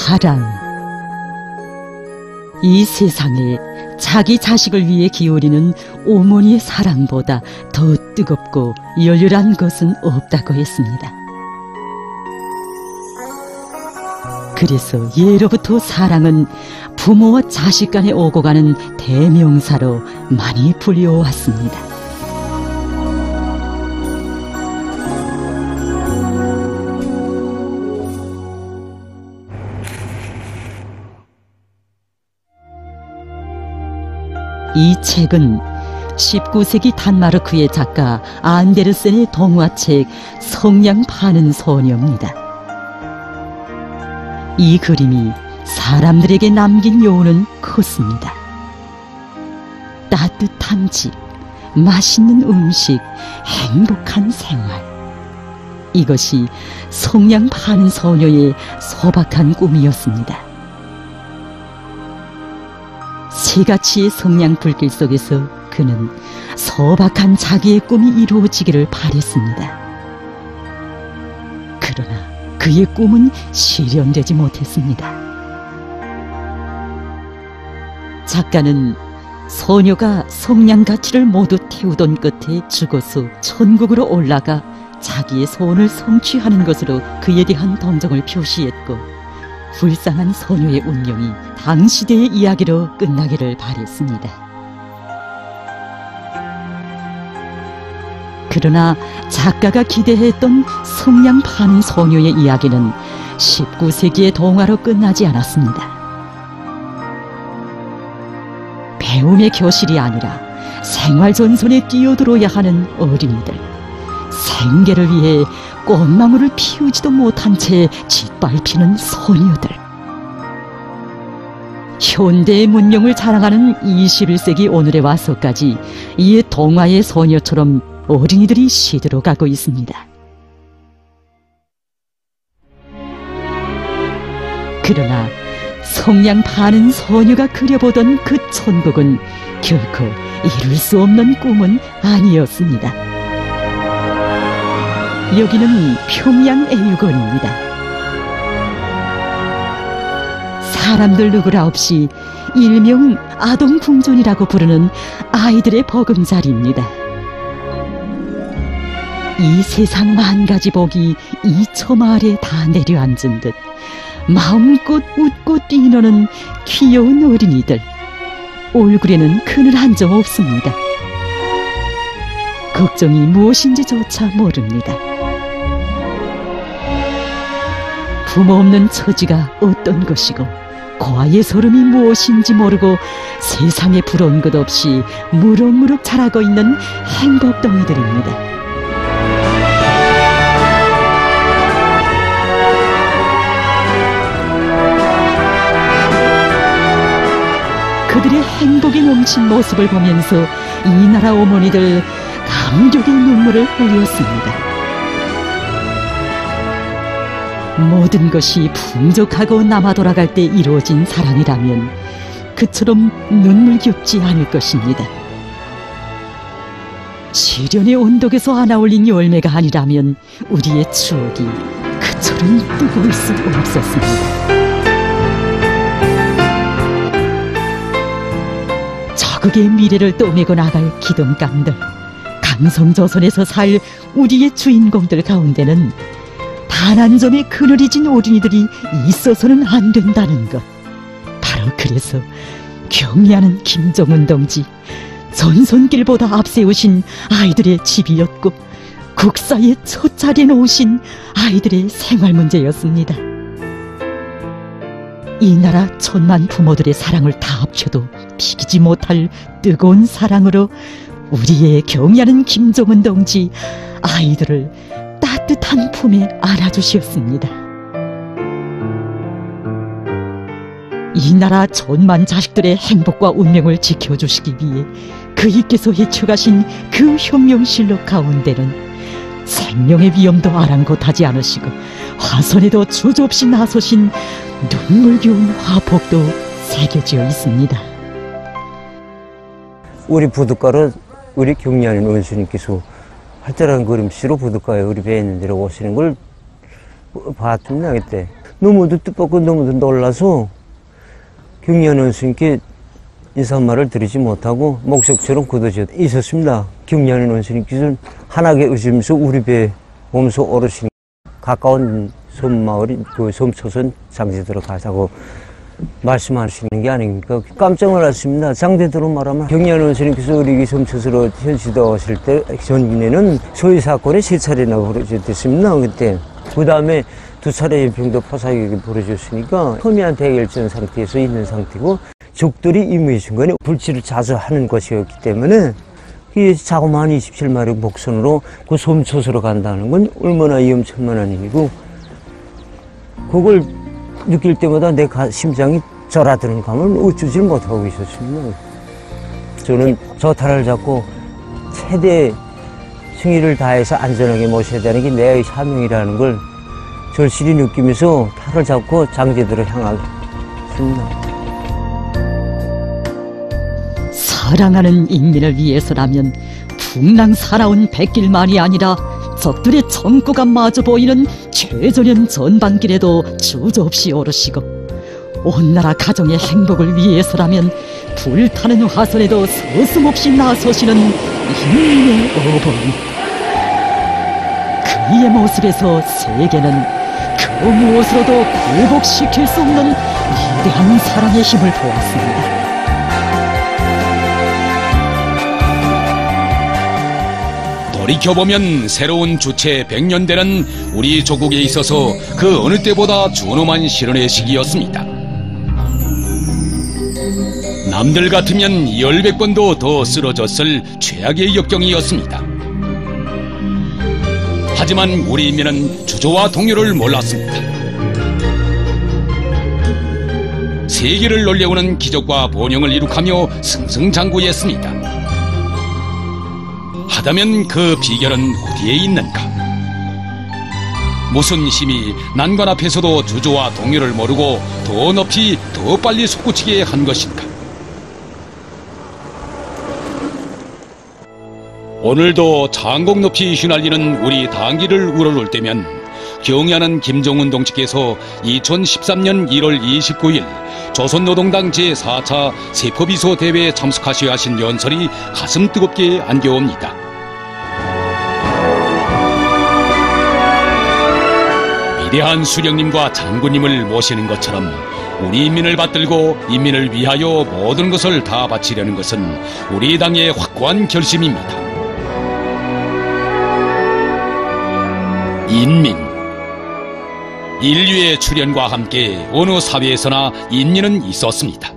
사랑. 이 세상에 자기 자식을 위해 기울이는 어머니의 사랑보다 더 뜨겁고 열렬한 것은 없다고 했습니다. 그래서 예로부터 사랑은 부모와 자식 간에 오고 가는 대명사로 많이 불려왔습니다. 이 책은 19세기 단마르크의 작가 안데르센의 동화책 성냥 파는 소녀입니다. 이 그림이 사람들에게 남긴 여운은 컸습니다. 따뜻한 집, 맛있는 음식, 행복한 생활. 이것이 성냥 파는 소녀의 소박한 꿈이었습니다. 새가치의 성냥 불길 속에서 그는 소박한 자기의 꿈이 이루어지기를 바랬습니다. 그러나 그의 꿈은 실현되지 못했습니다. 작가는 소녀가 성냥가치를 모두 태우던 끝에 죽어서 천국으로 올라가 자기의 소원을 성취하는 것으로 그에 대한 동정을 표시했고, 불쌍한 소녀의 운명이 당시대의 이야기로 끝나기를 바랬습니다. 그러나 작가가 기대했던 성냥 파는 소녀의 이야기는 19세기의 동화로 끝나지 않았습니다. 배움의 교실이 아니라 생활전선에 뛰어들어야 하는 어린이들, 생계를 위해 꽃나무를 피우지도 못한 채 짓밟히는 소녀들. 현대의 문명을 자랑하는 21세기 오늘에 와서까지 이 동화의 소녀처럼 어린이들이 시들어가고 있습니다. 그러나 성냥 파는 소녀가 그려보던 그 천국은 결코 이룰 수 없는 꿈은 아니었습니다. 여기는 평양애육원입니다. 사람들 누구라 없이 일명 아동궁전이라고 부르는 아이들의 보금자리입니다. 이 세상 만가지 복이 이 처마 아래 다 내려앉은 듯 마음껏 웃고 뛰노는 귀여운 어린이들. 얼굴에는 그늘 한 점 없습니다. 걱정이 무엇인지조차 모릅니다. 부모 없는 처지가 어떤 것이고 고아의 서름이 무엇인지 모르고 세상에 부러운 것 없이 무럭무럭 자라고 있는 행복덩이들입니다. 그들의 행복이 넘친 모습을 보면서 이 나라 어머니들 감격의 눈물을 흘렸습니다. 모든 것이 풍족하고 남아 돌아갈 때 이루어진 사랑이라면 그처럼 눈물겹지 않을 것입니다. 시련의 언덕에서 하나올린 열매가 아니라면 우리의 추억이 그처럼 뜨거울 수 없었습니다. 적의 미래를 떠내고 나갈 기둥감들, 강성조선에서 살 우리의 주인공들 가운데는 단 한 점의 그늘이 진 어린이들이 있어서는 안 된다는 것. 바로 그래서 경의하는 김정은 동지, 전선길보다 앞세우신 아이들의 집이었고 국사의 첫 자리에 놓으신 아이들의 생활 문제였습니다. 이 나라 천만 부모들의 사랑을 다 합쳐도 비기지 못할 뜨거운 사랑으로 우리의 경의하는 김정은 동지 아이들을 따뜻한 품에 안아주셨습니다. 이 나라 천만 자식들의 행복과 운명을 지켜주시기 위해 그이께서 헤쳐가신 그 혁명실록 가운데는 생명의 위험도 아랑곳하지 않으시고 화선에도 주저없이 나서신 눈물겨운 화폭도 새겨져 있습니다. 우리 부둣가로 우리 경리하는 원수님께서 활달한 그림씨로 부둣가에 우리 배에 있는 데로 오시는 걸 봤습니다. 그때 너무도 뜻밖고 너무도 놀라서 경리하는 원수님께 인사말을 드리지 못하고 목석처럼 굳어져 있었습니다. 경리하는 원수님께서는 환하게 웃으면서 우리 배 몸소 오르시니 가까운 섬마을인 그 섬초선 장제도로 가자고 말씀하시는 게 아닙니까? 깜짝 놀랐습니다. 장제도로 말하면 경리하는 원수님께서 우리 섬초서로 현시도하실 때 전기에는 소위 사건이 3차례나 벌어졌습니다. 그때 그 다음에 2차례 연평도 포사격이 벌어졌으니까 험한 대결전 상태에서 있는 상태고 적들이 임무의 순간에 불치를 자주 하는 것이었기 때문에 이 자그마한 27마력 목선으로 그 섬초서로 간다는 건 얼마나 위험천만한 일이고 그걸 느낄 때마다 내 심장이 절하드는 감을 어쩌지를 못하고 있었습니다. 저는 저 탈을 잡고 최대 승리를 다해서 안전하게 모셔야 되는 게 내 사명이라는 걸 절실히 느끼면서 탈을 잡고 장제도로 향했습니다. 사랑하는 인민을 위해서라면 풍랑 살아온 백길만이 아니라 적들의 전구가 마주 보이는 최전연 전반길에도 주저없이 오르시고 온 나라 가정의 행복을 위해서라면 불타는 화선에도 서슴없이 나서시는 인민의 어버이. 그의 모습에서 세계는 그 무엇으로도 굴복시킬 수 없는 위대한 사랑의 힘을 보았습니다. 돌이켜보면 새로운 주체 100년대는 우리 조국에 있어서 그 어느 때보다 준엄한 실현의 시기였습니다. 남들 같으면 10~100번도 더 쓰러졌을 최악의 역경이었습니다. 하지만 우리 인민은 주저와 동요를 몰랐습니다. 세계를 놀래우는 기적과 번영을 이룩하며 승승장구했습니다. 하다면 그 비결은 어디에 있는가? 무슨 힘이 난관 앞에서도 주저와 동요를 모르고 더 높이 더 빨리 솟구치게 한 것인가? 오늘도 장곡 높이 휘날리는 우리 당기를 우러를 때면 경의하는 김정은 동지께서 2013년 1월 29일 조선노동당 제4차 세포비소 대회에 참석하셔야 하신 연설이 가슴 뜨겁게 안겨옵니다. 위대한 수령님과 장군님을 모시는 것처럼 우리 인민을 받들고 인민을 위하여 모든 것을 다 바치려는 것은 우리 당의 확고한 결심입니다. 인민. 인류의 출현과 함께 어느 사회에서나 인민은 있었습니다.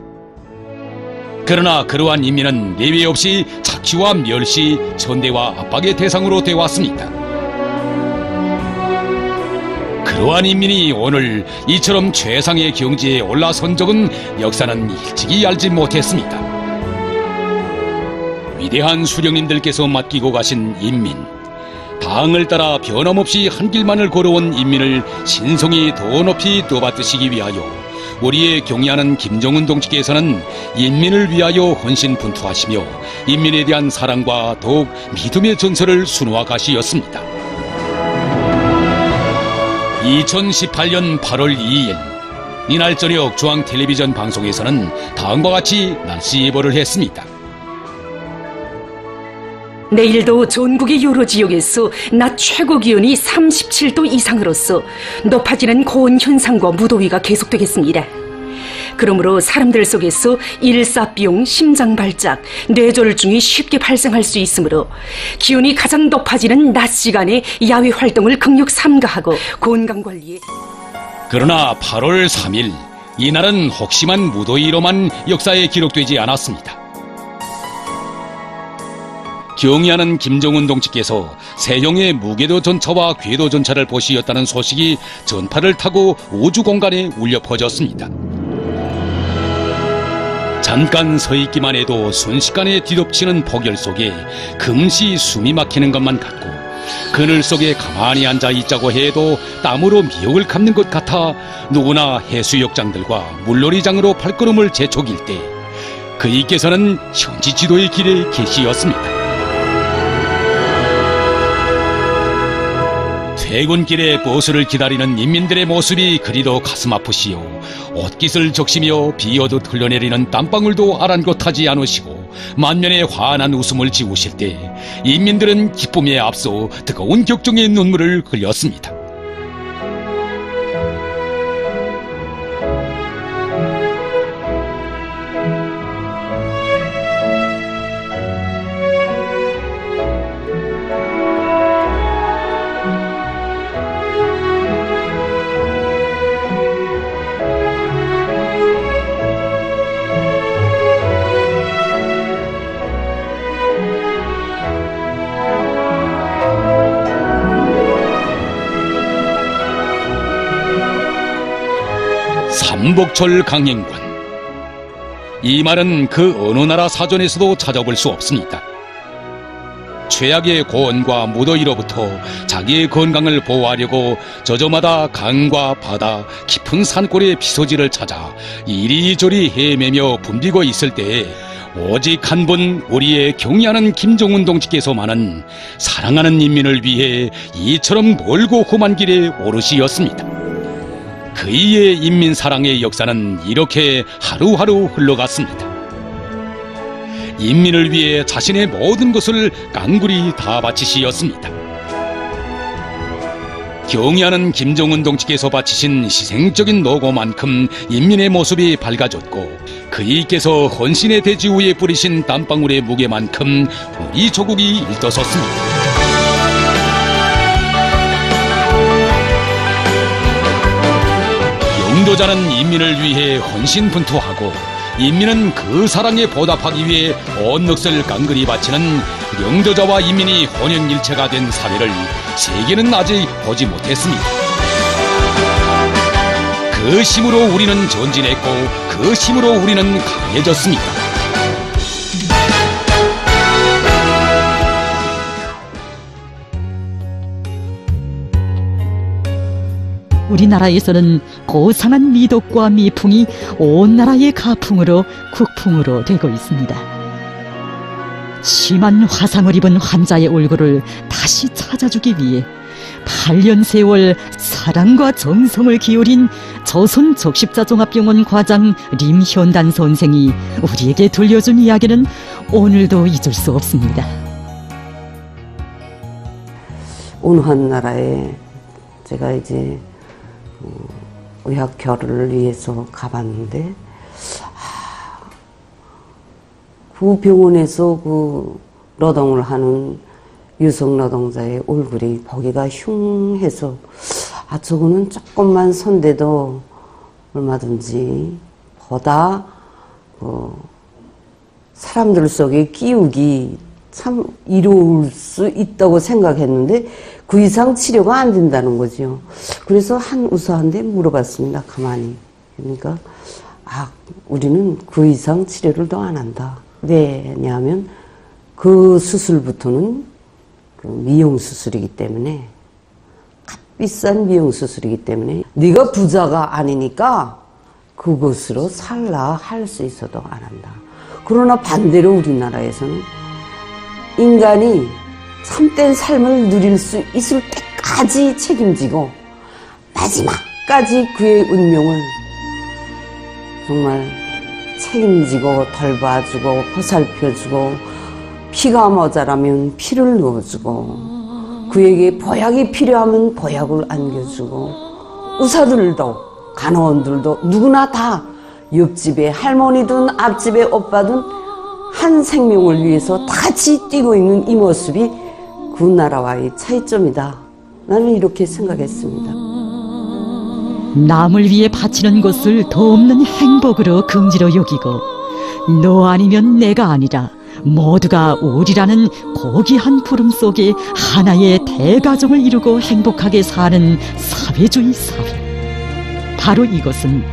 그러나 그러한 인민은 예외 없이 착취와 멸시, 천대와 압박의 대상으로 되어왔습니다. 그러한 인민이 오늘 이처럼 최상의 경지에 올라선 적은 역사는 일찍이 알지 못했습니다. 위대한 수령님들께서 맡기고 가신 인민, 당을 따라 변함없이 한 길만을 걸어온 인민을 신성히 더 높이 떠받드시기 위하여 우리의 경의하는 김정은 동지께서는 인민을 위하여 헌신분투하시며 인민에 대한 사랑과 더욱 믿음의 전설을 수놓아 가시었습니다. 2018년 8월 2일 이날 저녁 중앙텔레비전 방송에서는 다음과 같이 날씨 예보를 했습니다. 내일도 전국의 여러 지역에서 낮 최고 기온이 37도 이상으로서 높아지는 고온 현상과 무더위가 계속되겠습니다. 그러므로 사람들 속에서 일사병, 심장발작, 뇌졸중이 쉽게 발생할 수 있으므로 기온이 가장 높아지는 낮 시간에 야외 활동을 극력 삼가하고 건강관리에. 그러나 8월 3일 이날은 혹심한 무더위로만 역사에 기록되지 않았습니다. 경의하는 김정은 동지께서 세형의 무궤도 전차와 궤도 전차를 보시었다는 소식이 전파를 타고 우주 공간에 울려 퍼졌습니다. 잠깐 서 있기만 해도 순식간에 뒤덮치는 폭열 속에 금시 숨이 막히는 것만 같고 그늘 속에 가만히 앉아 있자고 해도 땀으로 미역을 감는 것 같아 누구나 해수욕장들과 물놀이장으로 발걸음을 재촉일 때 그이께서는 현지 지도의 길에 계시었습니다. 퇴근길에 버스를 기다리는 인민들의 모습이 그리도 가슴 아프시오. 옷깃을 적시며 비오듯 흘러내리는 땀방울도 아랑곳하지 않으시고 만면에 환한 웃음을 지우실 때 인민들은 기쁨에 앞서 뜨거운 격정의 눈물을 흘렸습니다. 삼복철 강행군. 이 말은 그 어느 나라 사전에서도 찾아볼 수 없습니다. 최악의 고온과 무더위로부터 자기의 건강을 보호하려고 저저마다 강과 바다, 깊은 산골의 비소지를 찾아 이리저리 헤매며 붐비고 있을 때에 오직 한 분 우리의 경의하는 김정은 동지께서만은 사랑하는 인민을 위해 이처럼 멀고 험한 길에 오르시었습니다. 그이의 인민사랑의 역사는 이렇게 하루하루 흘러갔습니다. 인민을 위해 자신의 모든 것을 깡굴이 다 바치시었습니다. 경의하는 김정은 동지께서 바치신 희생적인 노고만큼 인민의 모습이 밝아졌고 그이께서 헌신의 대지 위에 뿌리신 땀방울의 무게만큼 우리 조국이 일떠섰습니다. 영도자는 인민을 위해 헌신분투하고 인민은 그 사랑에 보답하기 위해 온 넋을 깡그리 바치는 영도자와 인민이 혼연일체가 된 사례를 세계는 아직 보지 못했습니다. 그 힘으로 우리는 전진했고 그 힘으로 우리는 강해졌습니다. 우리나라에서는 고상한 미덕과 미풍이 온 나라의 가풍으로 국풍으로 되고 있습니다. 심한 화상을 입은 환자의 얼굴을 다시 찾아주기 위해 8년 세월 사랑과 정성을 기울인 조선 적십자종합병원 과장 림현단 선생이 우리에게 들려준 이야기는 오늘도 잊을 수 없습니다. 온화한 나라에 제가 이제 의학 결혼을 위해서 가봤는데 그 병원에서 그 노동을 하는 여성 노동자의 얼굴이 보기가 흉해서 저거는 조금만 손대도 얼마든지 보다 사람들 속에 끼우기 참 이로울 수 있다고 생각했는데 그 이상 치료가 안 된다는 거죠. 그래서 한 의사한테 물어봤습니다. 가만히. 그러니까 우리는 그 이상 치료를 더 안 한다. 왜냐하면 그 수술부터는 그 미용 수술이기 때문에 값비싼 미용 수술이기 때문에 네가 부자가 아니니까 그것으로 살라 할 수 있어도 안 한다. 그러나 반대로 우리나라에서는 인간이 참된 삶을 누릴 수 있을 때까지 책임지고 마지막까지 그의 운명을 정말 책임지고 돌봐주고 보살펴주고 피가 모자라면 피를 넣어주고 그에게 보약이 필요하면 보약을 안겨주고 의사들도 간호원들도 누구나 다 옆집의 할머니든 앞집의 오빠든 한 생명을 위해서 다 같이 뛰고 있는 이 모습이 그 나라와의 차이점이다. 나는 이렇게 생각했습니다. 남을 위해 바치는 것을 더 없는 행복으로 긍지로 여기고 너 아니면 내가 아니라 모두가 우리라는 고귀한 부름 속에 하나의 대가족을 이루고 행복하게 사는 사회주의 사회. 바로 이것은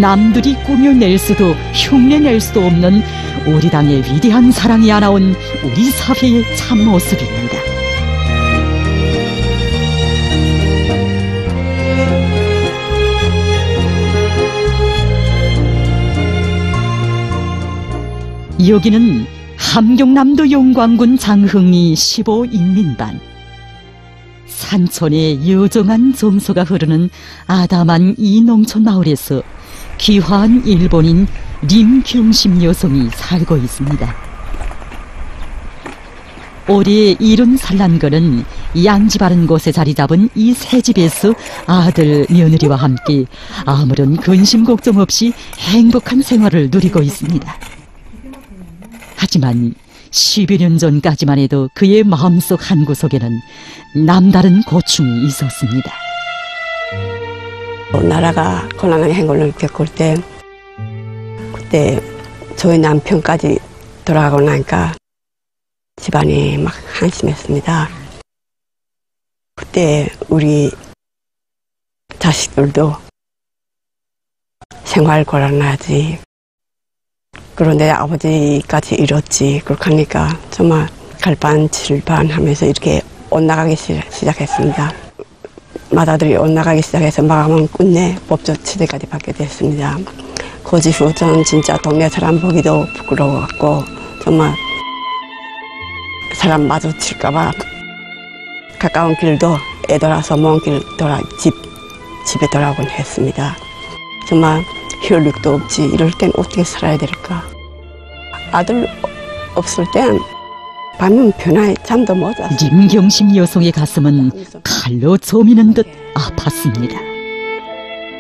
남들이 꾸며낼 수도 흉내낼 수도 없는 우리 당의 위대한 사랑이 안아온 우리 사회의 참모습입니다. 여기는 함경남도 용광군 장흥리 15인민반. 산천의 요정한 정서가 흐르는 아담한 이 농촌 마을에서 귀화한 일본인 림경심 여성이 살고 있습니다. 올해 70살난 양지 바른 곳에 자리 잡은 이 새 집에서 아들, 며느리와 함께 아무런 근심 걱정 없이 행복한 생활을 누리고 있습니다. 하지만 10여 년 전까지만 해도 그의 마음속 한구석에는 남다른 고충이 있었습니다. 나라가 고난의 행군을 겪을 때, 그때 저희 남편까지 돌아가고 나니까 집안이 막 한심했습니다. 그때 우리 자식들도 생활 곤란하지, 그런데 아버지까지 잃었지, 그렇게 하니까 정말 갈반질반 하면서 이렇게 엇나가기 시작했습니다. 맏아들이 엇나가기 시작해서 마감은 끝내 법조치대까지 받게 됐습니다. 그 이후 저는 진짜 동네 사람 보기도 부끄러워갖고 정말 사람 마주칠까봐 가까운 길도 애돌아서 먼 길 집에 돌아오곤 했습니다. 정말 효력도 없지, 이럴 땐 어떻게 살아야 될까. 아들 없을 땐 밤은 변화에 잠도 못 잤어요. 림경심 여성의 가슴은 칼로 조미는 듯 아팠습니다.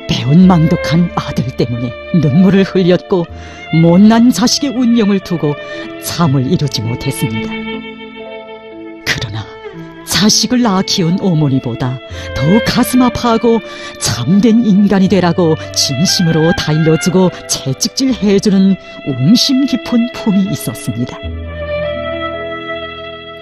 배은망덕한 아들 때문에 눈물을 흘렸고 못난 자식의 운명을 두고 잠을 이루지 못했습니다. 그러나 자식을 낳아 키운 어머니보다 더 가슴 아파하고 참된 인간이 되라고 진심으로 달려주고 채찍질해주는 웅심 깊은 품이 있었습니다.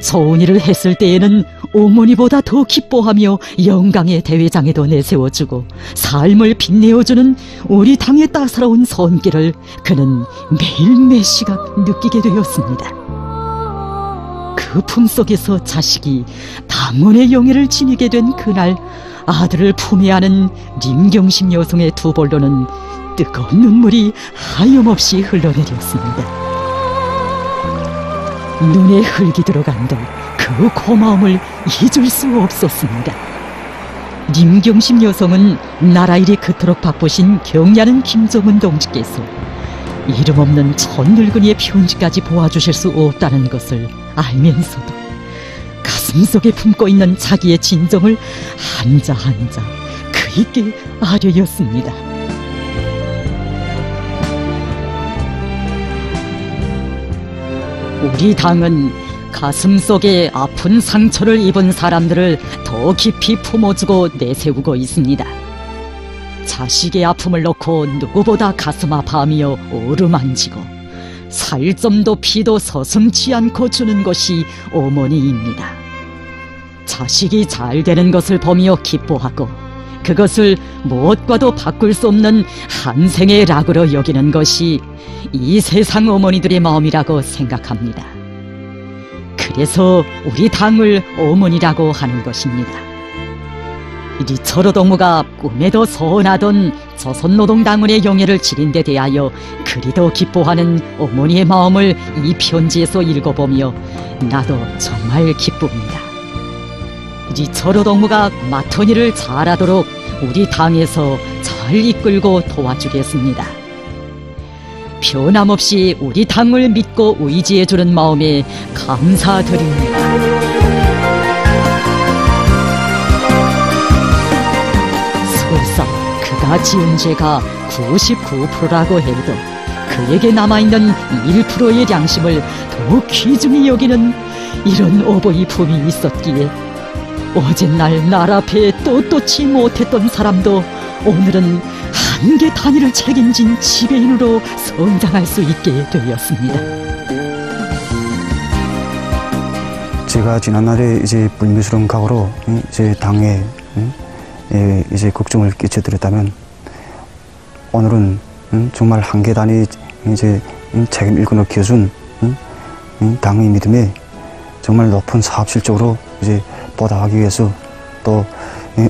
좋은 일을 했을 때에는 어머니보다 더 기뻐하며 영광의 대회장에도 내세워주고 삶을 빛내어주는 우리 당의 따사로운 손길을 그는 매일 매시각 느끼게 되었습니다. 그 품속에서 자식이 당원의 영예를 지니게 된 그날, 아들을 품에 안은 림경심 여성의 두 볼로는 뜨거운 눈물이 하염없이 흘러내렸습니다. 눈에 흙이 들어간도 그 고마움을 잊을 수 없었습니다. 림경심 여성은 나라 일이 그토록 바쁘신 경야는 김정은 동지께서 이름 없는 촌늙은이의 편지까지 보아주실 수 없다는 것을 알면서도 가슴속에 품고 있는 자기의 진정을 한자 한자 그에게 아뢰었습니다. 우리 당은 가슴속에 아픈 상처를 입은 사람들을 더 깊이 품어주고 내세우고 있습니다. 자식의 아픔을 놓고 누구보다 가슴 아파하며 어루만지고 살점도 피도 서슴지 않고 주는 것이 어머니입니다. 자식이 잘 되는 것을 보며 기뻐하고 그것을 무엇과도 바꿀 수 없는 한 생의 락으로 여기는 것이 이 세상 어머니들의 마음이라고 생각합니다. 그래서 우리 당을 어머니라고 하는 것입니다. 리처로 동무가 꿈에도 서운하던 조선노동당원의 영예를 지린 데 대하여 그리도 기뻐하는 어머니의 마음을 이 편지에서 읽어보며 나도 정말 기쁩니다. 리처로 동무가 맡은 일을 잘하도록 우리 당에서 잘 이끌고 도와주겠습니다. 변함없이 우리 당을 믿고 의지해주는 마음에 감사드립니다. 설사 그가 지은 죄가 99%라고 해도 그에게 남아있는 1%의 양심을 더욱 귀중히 여기는 이런 어버이 품이 있었기에 어젯날 날 앞에 떳떳지 못했던 사람도 오늘은 한계 단위를 책임진 지배인으로 성장할 수 있게 되었습니다. 제가 지난날에 이제 불미스러운 각오로 이제 당에 이제 걱정을 끼쳐드렸다면 오늘은 정말 한계 단위 이제 책임 일꾼을 키워준 당의 믿음에 정말 높은 사업 실적으로 이제 보답하기 위해서 또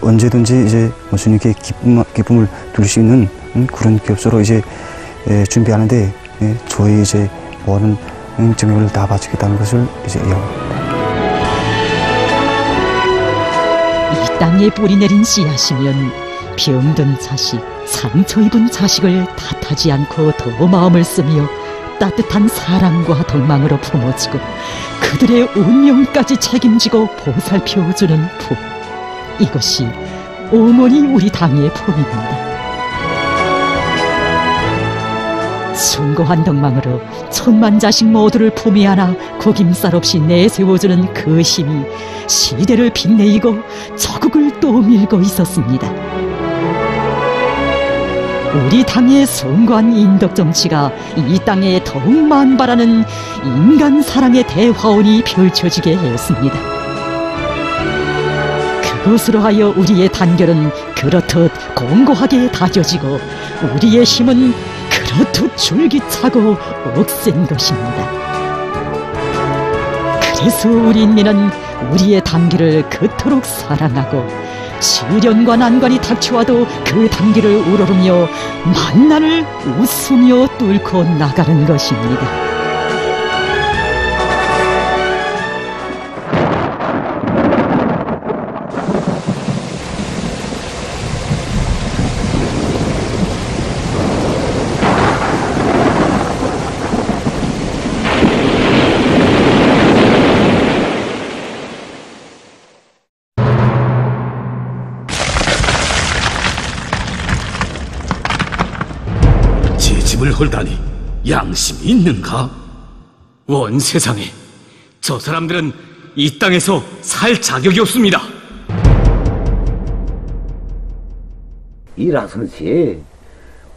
언제든지 이제 무슨 이렇게 기쁨을 누릴 수 있는 그런 기업소로 이제 준비하는데 저희 이제 모든 정력을 다 바치겠다는 것을 이제 예언합니다. 땅에 뿌리 내린 씨앗이면 병든 자식, 상처 입은 자식을 탓하지 않고 더 마음을 쓰며 따뜻한 사랑과 덕망으로 품어주고 그들의 운명까지 책임지고 보살펴주는 품. 이것이 어머니 우리 당의 품입니다. 숭고한 덕망으로 천만 자식 모두를 품에 안아 구김살 없이 내세워주는 그 힘이 시대를 빛내이고 조국을 또 밀고 있었습니다. 우리 당의 숭고한 인덕 정치가 이 땅에 더욱 만발하는 인간 사랑의 대화원이 펼쳐지게 했습니다. 그것으로 하여 우리의 단결은 그렇듯 공고하게 다져지고 우리의 힘은 그렇듯 줄기차고 억센 것입니다. 그래서 우리 인민은 우리의 단결을 그토록 사랑하고 시련과 난관이 닥쳐와도 그 단계를 우러르며 만난을 웃으며 뚫고 나가는 것입니다. 집을 헐다니 양심이 있는가? 온 세상에 저 사람들은 이 땅에서 살 자격이 없습니다. 이 라선시에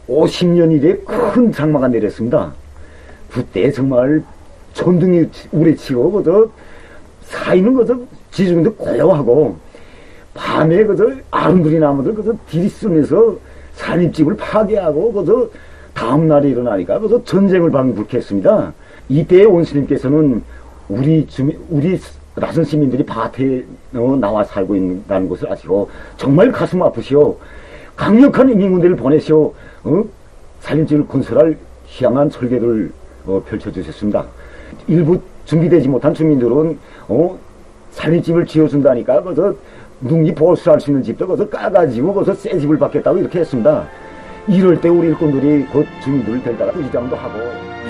50년 이래 큰 장마가 내렸습니다. 그때 정말 전등이 우레치고 그저 사이는 그저 지중도 고요하고 밤에 그저 아름드리 나무들 그저 들이쓰면서 산입집을 파괴하고 그저 다음 날에 일어나니까 그래서 전쟁을 방불케했습니다. 이때 온스님께서는 우리 라선 시민들이 밭에 나와 살고 있다는 것을 아시고 정말 가슴 아프시오. 강력한 인민군대를 보내시오. 살림집을 건설할 희망한 설계를 펼쳐주셨습니다. 일부 준비되지 못한 주민들은 살림집을 지어준다니까 그래서 능히 보수할 수 있는 집도 그래서 까가지고 그래서 새 집을 받겠다고 이렇게 했습니다. 이럴 때 우리 일꾼들이 곧 주민들을 데려다가 의장도 하고.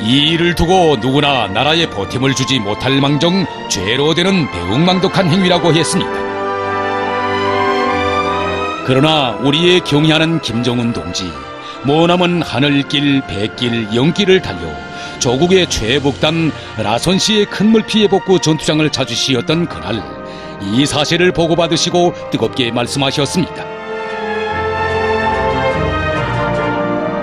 이 일을 두고 누구나 나라에 보탬을 주지 못할 망정 죄로 되는 배웅망덕한 행위라고 했습니다. 그러나 우리의 경의하는 김정은 동지 머나먼 하늘길, 백길, 영길을 달려 조국의 최북단 라선시의 큰 물피해 복구 전투장을 찾으시었던 그날 이 사실을 보고받으시고 뜨겁게 말씀하셨습니다.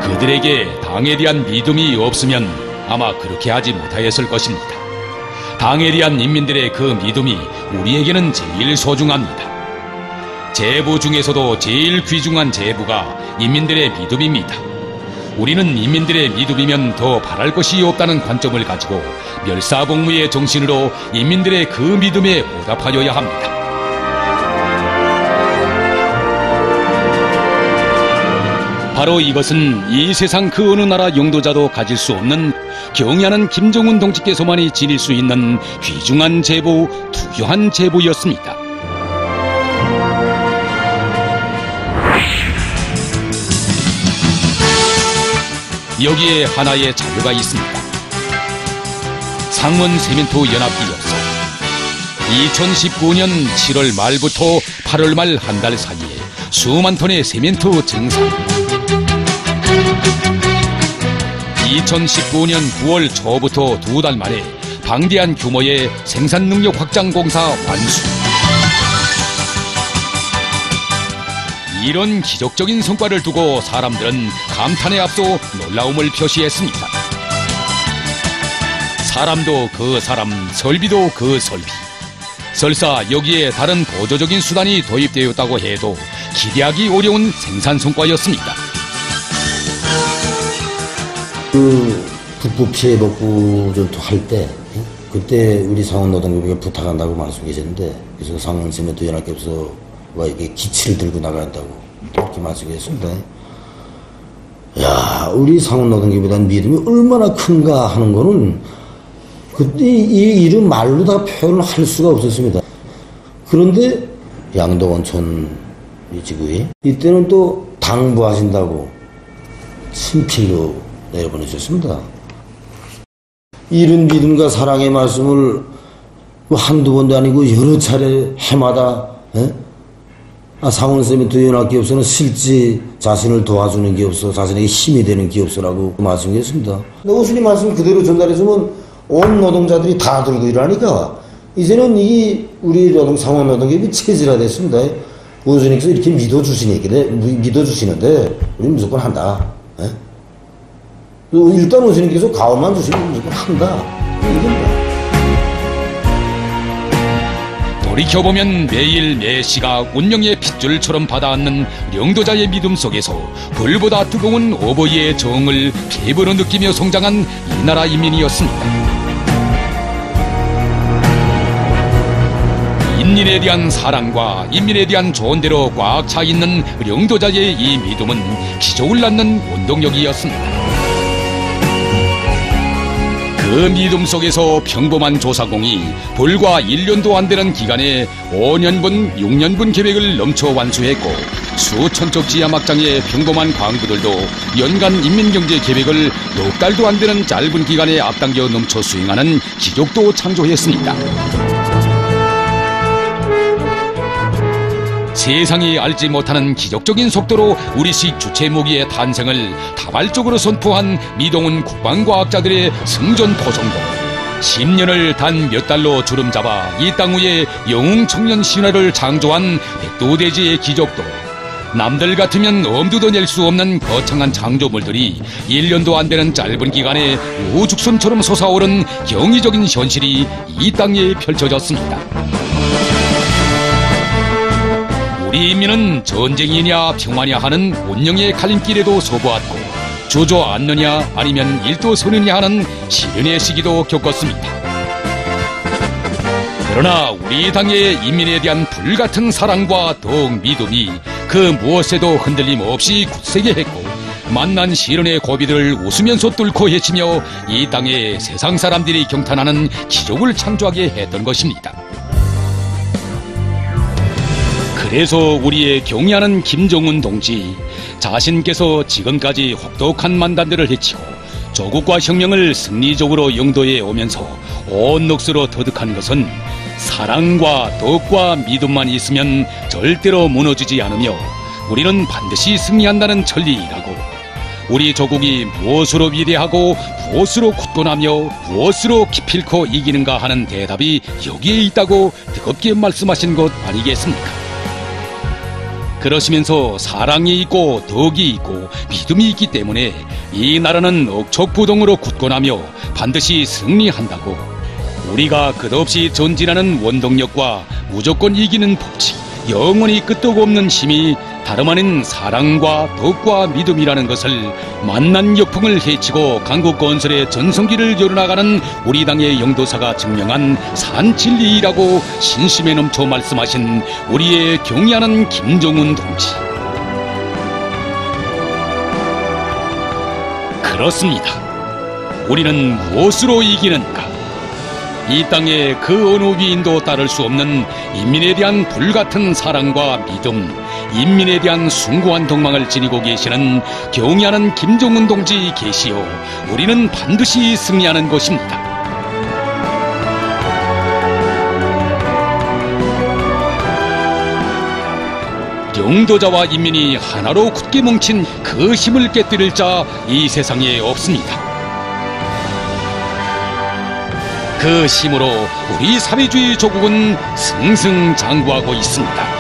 그들에게 당에 대한 믿음이 없으면 아마 그렇게 하지 못하였을 것입니다. 당에 대한 인민들의 그 믿음이 우리에게는 제일 소중합니다. 제부 중에서도 제일 귀중한 제부가 인민들의 믿음입니다. 우리는 인민들의 믿음이면 더 바랄 것이 없다는 관점을 가지고 멸사복무의 정신으로 인민들의 그 믿음에 보답하여야 합니다. 바로 이것은 이 세상 그 어느 나라 영도자도 가질 수 없는 경의하는 김정은 동지께서만이 지닐 수 있는 귀중한 제부, 투교한 제부였습니다. 여기에 하나의 자료가 있습니다. 상원 세멘토 연합이었어 2019년 7월 말부터 8월 말 한 달 사이에 수만 톤의 세멘토 증산, 2019년 9월 초부터 두 달 만에 방대한 규모의 생산 능력 확장 공사 완수. 이런 기적적인 성과를 두고 사람들은 감탄에 앞서 놀라움을 표시했습니다. 사람도 그 사람, 설비도 그 설비. 설사 여기에 다른 보조적인 수단이 도입되었다고 해도 기대하기 어려운 생산 성과였습니다. 그 북부 피해 복구 전투할 때 그때 우리 상원 노동조합에 부탁한다고 말씀하셨는데 그래서 상원 세멘토 연합협소가 이게 기치를 들고 나가야 한다고 그렇게 말씀하셨습니다. 야, 우리 상원 노동조합에 믿음이 얼마나 큰가 하는 거는 그때 이 일은 말로 다 표현을 할 수가 없었습니다. 그런데 양덕원촌 지구에 이때는 또 당부하신다고 친필로 내려보내셨습니다. 이른 믿음과 사랑의 말씀을 한두 번도 아니고 여러 차례 해마다 상원쌤이 도연할 게 없어는 실제 자신을 도와주는 게 없어 자신에게 힘이 되는 게 없어라고 말씀하셨습니다. 오순이 말씀 그대로 전달해주면 온 노동자들이 다 들고 일하니까 이제는 이 우리 상원 노동계급이 체질화됐습니다. 오순이께서 이렇게 믿어주시는데 우리는 무조건 한다. 일단 오순이께서 가오만 주시면 무조건 한다. 이겁니다. 돌이켜보면 매일 매시가 운명의 핏줄처럼 받아안는 영도자의 믿음 속에서 불보다 뜨거운 어버이의 정을 피부로 느끼며 성장한 이 나라 인민이었습니다. 인민에 대한 사랑과 인민에 대한 조언대로 꽉 차 있는 영도자의 이 믿음은 기적을 낳는 원동력이었습니다. 그 믿음 속에서 평범한 조사공이 불과 1년도 안 되는 기간에 5년분, 6년분 계획을 넘쳐 완수했고 수천 쪽 지하 막장의 평범한 광부들도 연간 인민경제 계획을 6달도 안 되는 짧은 기간에 앞당겨 넘쳐 수행하는 기적도 창조했습니다. 세상이 알지 못하는 기적적인 속도로 우리식 주체무기의 탄생을 다발적으로 선포한 미동훈 국방과학자들의 승전포성도 10년을 단 몇 달로 주름잡아 이 땅 위에 영웅 청년 신화를 창조한 백두대지의 기적도 남들 같으면 엄두도 낼 수 없는 거창한 창조물들이 1년도 안 되는 짧은 기간에 우죽순처럼 솟아오른 경이적인 현실이 이 땅에 펼쳐졌습니다. 우리 인민은 전쟁이냐 평화냐 하는 운명의 갈림길에도 서보았고 주저앉느냐 아니면 일도서느냐 하는 시련의 시기도 겪었습니다. 그러나 우리 당의 인민에 대한 불같은 사랑과 더욱 믿음이 그 무엇에도 흔들림 없이 굳세게 했고 만난 시련의 고비들을 웃으면서 뚫고 헤치며 이 땅에 세상 사람들이 경탄하는 기적을 창조하게 했던 것입니다. 그래서 우리의 경의하는 김정은 동지 자신께서 지금까지 혹독한 만단들을 헤치고 조국과 혁명을 승리적으로 영도에 오면서 온 넋으로 터득한 것은 사랑과 덕과 믿음만 있으면 절대로 무너지지 않으며 우리는 반드시 승리한다는 천리라고 우리 조국이 무엇으로 위대하고 무엇으로 굳건하며 무엇으로 기필코 이기는가 하는 대답이 여기에 있다고 뜨겁게 말씀하신 것 아니겠습니까? 그러시면서 사랑이 있고 덕이 있고 믿음이 있기 때문에 이 나라는 억척부동으로 굳건하며 반드시 승리한다고 우리가 끝없이 전진하는 원동력과 무조건 이기는 법칙, 영원히 끄떡 없는 힘이 다름 아닌 사랑과 덕과 믿음이라는 것을 만난 역풍을 헤치고 강국 건설의 전성기를 열어나가는 우리 당의 영도사가 증명한 산진리라고 신심에 넘쳐 말씀하신 우리의 경의하는 김정은 동지. 그렇습니다. 우리는 무엇으로 이기는가? 이 땅에 그 어느 위인도 따를 수 없는 인민에 대한 불같은 사랑과 믿음, 인민에 대한 숭고한 덕망을 지니고 계시는 경의하는 김정은 동지 계시오. 우리는 반드시 승리하는 것입니다. 영도자와 인민이 하나로 굳게 뭉친 그 힘을 깨뜨릴 자 이 세상에 없습니다. 그 힘으로 우리 사회주의 조국은 승승장구하고 있습니다.